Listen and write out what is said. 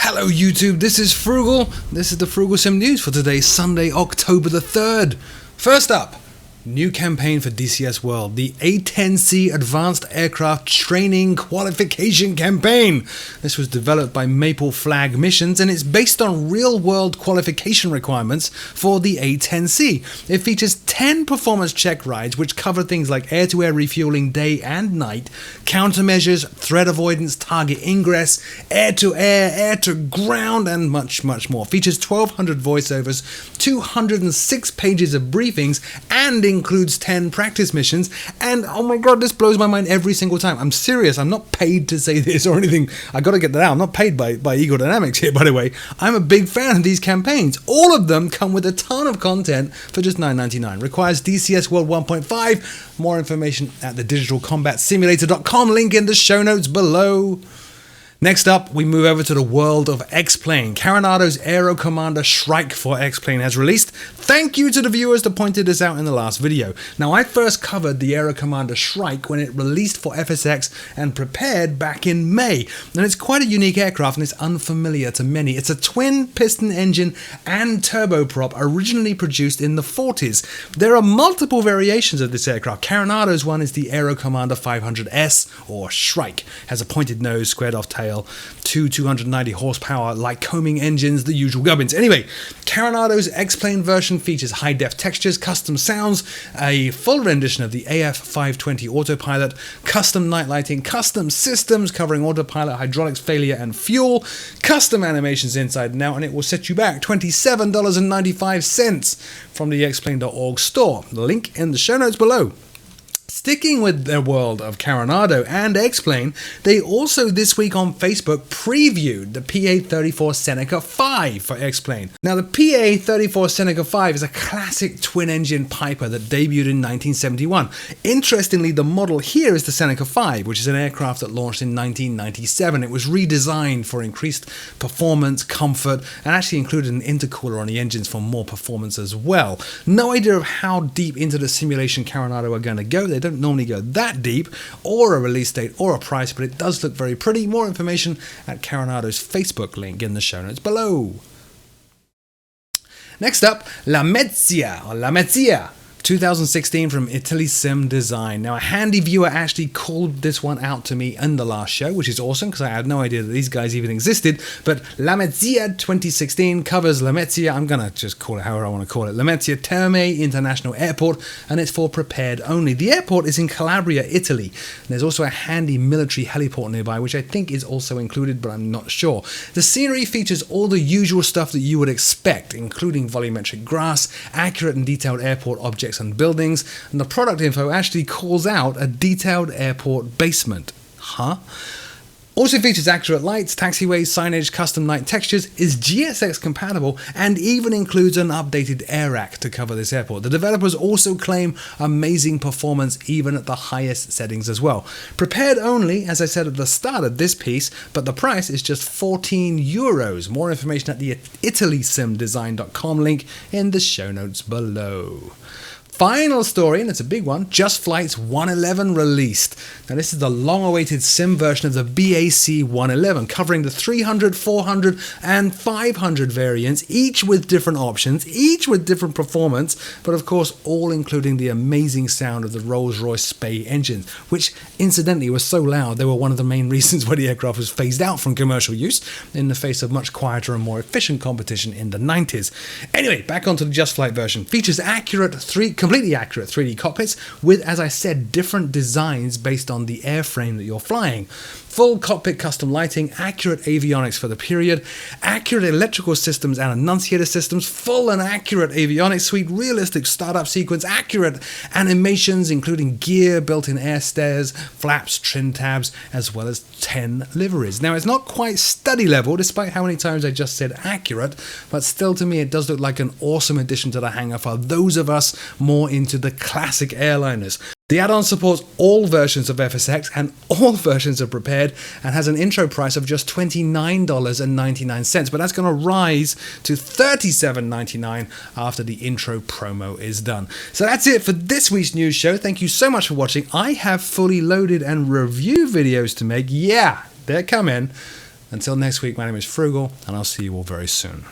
Hello YouTube, this is Frugal. This is the Frooglesim news for today, Sunday, October the 3rd. First up, new campaign for DCS World, the A10C Advanced Aircraft Training Qualification Campaign. This was developed by Maple Flag Missions and it's based on real-world qualification requirements for the A10C. It features 10 performance check rides which cover things like air-to-air refueling day and night, countermeasures, threat avoidance, target ingress, air-to-air, air-to-ground, and much more. Features 1,200 voiceovers, 206 pages of briefings, and includes 10 practice missions. And oh my god, this blows my mind every single time. I'm serious, I'm not paid to say this or anything. I gotta get that out. I'm not paid by Eagle Dynamics here, by the way. I'm a big fan of these campaigns. All of them come with a ton of content for just $9.99. Requires DCS World 1.5. More information at the digitalcombatsimulator.com, link in the show notes below. Next up, we move over to the world of X-Plane. Coronado's Aero Commander Shrike for X-Plane has released. Thank you to the viewers that pointed this out in the last video. Now, I first covered the Aero Commander Shrike when it released for FSX and prepared back in May. And it's quite a unique aircraft and it's unfamiliar to many. It's a twin piston engine and turboprop originally produced in the 40s. There are multiple variations of this aircraft. Coronado's one is the Aero Commander 500S, or Shrike. Has a pointed nose, squared off tail, two 290 horsepower Lycoming engines, the usual gubbins. Anyway, Coronado's X-Plane version features high-def textures, custom sounds, a full rendition of the AF520 autopilot, custom night lighting, custom systems covering autopilot, hydraulics failure, and fuel, custom animations inside and out, and it will set you back $27.95 from the xplane.org store. The link in the show notes below. Sticking with the world of Coronado and X-Plane, they also this week on Facebook previewed the PA-34 Seneca 5 for X-Plane. Now the PA-34 Seneca 5 is a classic twin-engine Piper that debuted in 1971. Interestingly, the model here is the Seneca 5, which is an aircraft that launched in 1997. It was redesigned for increased performance, comfort, and actually included an intercooler on the engines for more performance as well. No idea of how deep into the simulation Coronado are going to go. They don't normally go that deep, or a release date or a price, but it does look very pretty. More information at Coronado's Facebook link in the show notes below. Next up, La Mezzia 2016 from Frooglesim Design. Now, a handy viewer actually called this one out to me in the last show, which is awesome because I had no idea that these guys even existed. But La Mezzia 2016 covers La Mezzia, I'm going to just call it however I want to call it, La Mezzia Terme International Airport, and it's for prepared only. The airport is in Calabria, Italy. And there's also a handy military heliport nearby, which I think is also included, but I'm not sure. The scenery features all the usual stuff that you would expect, including volumetric grass, accurate and detailed airport objects and buildings, and the product info actually calls out a detailed airport basement. Also features accurate lights, taxiways, signage, custom night textures, is GSX compatible, and even includes an updated air rack to cover this airport. The developers also claim amazing performance even at the highest settings as well. Prepared only, as I said at the start of this piece, but the price is just €14. More information at the italysimdesign.com link in the show notes below. Final story, and it's a big one, Just Flight's 111 released. Now this is the long-awaited sim version of the BAC 111, covering the 300, 400, and 500 variants, each with different options, each with different performance, but of course all including the amazing sound of the Rolls-Royce Spey engines, which incidentally was so loud they were one of the main reasons why the aircraft was phased out from commercial use in the face of much quieter and more efficient competition in the 90s. Anyway, back onto the Just Flight version. Features completely accurate 3D cockpits with, as I said, different designs based on the airframe that you're flying. Full cockpit custom lighting, accurate avionics for the period, accurate electrical systems and annunciator systems, full and accurate avionics suite, realistic startup sequence, accurate animations including gear, built-in air stairs, flaps, trim tabs, as well as 10 liveries. Now, it's not quite study level, despite how many times I just said accurate, but still to me it does look like an awesome addition to the hangar for those of us more into the classic airliners. The add-on supports all versions of FSX and all versions of Prepared and has an intro price of just $29.99, but that's going to rise to $37.99 after the intro promo is done. So that's it for this week's news show. Thank you so much for watching. I have fully loaded and review videos to make. Yeah, they're coming. Until next week, my name is Frugal, and I'll see you all very soon.